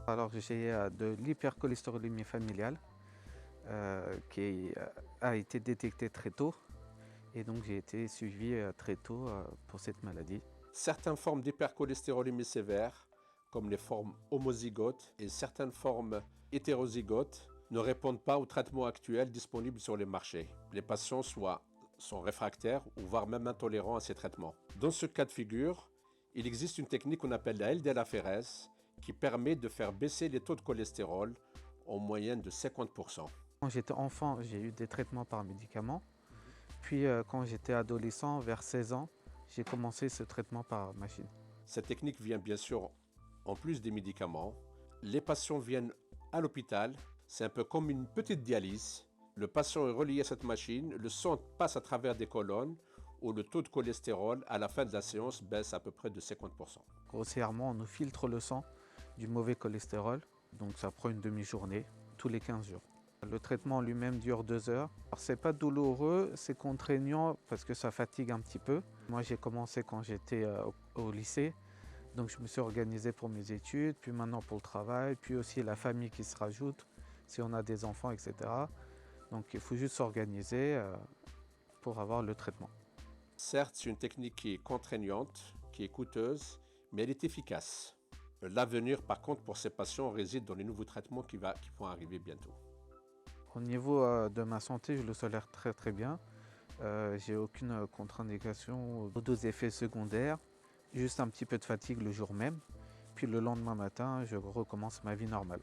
Alors j'ai de l'hypercholestérolémie familiale qui a été détectée très tôt et donc j'ai été suivi très tôt pour cette maladie. Certaines formes d'hypercholestérolémie sévère, comme les formes homozygotes et certaines formes hétérozygotes, ne répondent pas aux traitements actuels disponibles sur les marchés. Les patients sont réfractaires ou voire même intolérants à ces traitements. Dans ce cas de figure, il existe une technique qu'on appelle la LDL-aphérèse qui permet de faire baisser les taux de cholestérol en moyenne de 50%. Quand j'étais enfant, j'ai eu des traitements par médicaments. Puis quand j'étais adolescent, vers 16 ans, j'ai commencé ce traitement par machine. Cette technique vient bien sûr en plus des médicaments. Les patients viennent à l'hôpital, c'est un peu comme une petite dialyse. Le patient est relié à cette machine, le sang passe à travers des colonnes où le taux de cholestérol à la fin de la séance baisse à peu près de 50%. Grossièrement, on nous filtre le sang du mauvais cholestérol, donc ça prend une demi-journée, tous les 15 jours. Le traitement lui-même dure 2 heures. Alors, c'est pas douloureux, c'est contraignant parce que ça fatigue un petit peu. Moi, j'ai commencé quand j'étais au lycée, donc je me suis organisé pour mes études, puis maintenant pour le travail, puis aussi la famille qui se rajoute, si on a des enfants, etc. Donc il faut juste s'organiser pour avoir le traitement. Certes, c'est une technique qui est contraignante, qui est coûteuse, mais elle est efficace. L'avenir, par contre, pour ces patients réside dans les nouveaux traitements qui vont arriver bientôt. Au niveau de ma santé, je le tolère très très bien. J'ai aucune contre-indication aux effets secondaires, juste un petit peu de fatigue le jour même. Puis le lendemain matin, je recommence ma vie normale.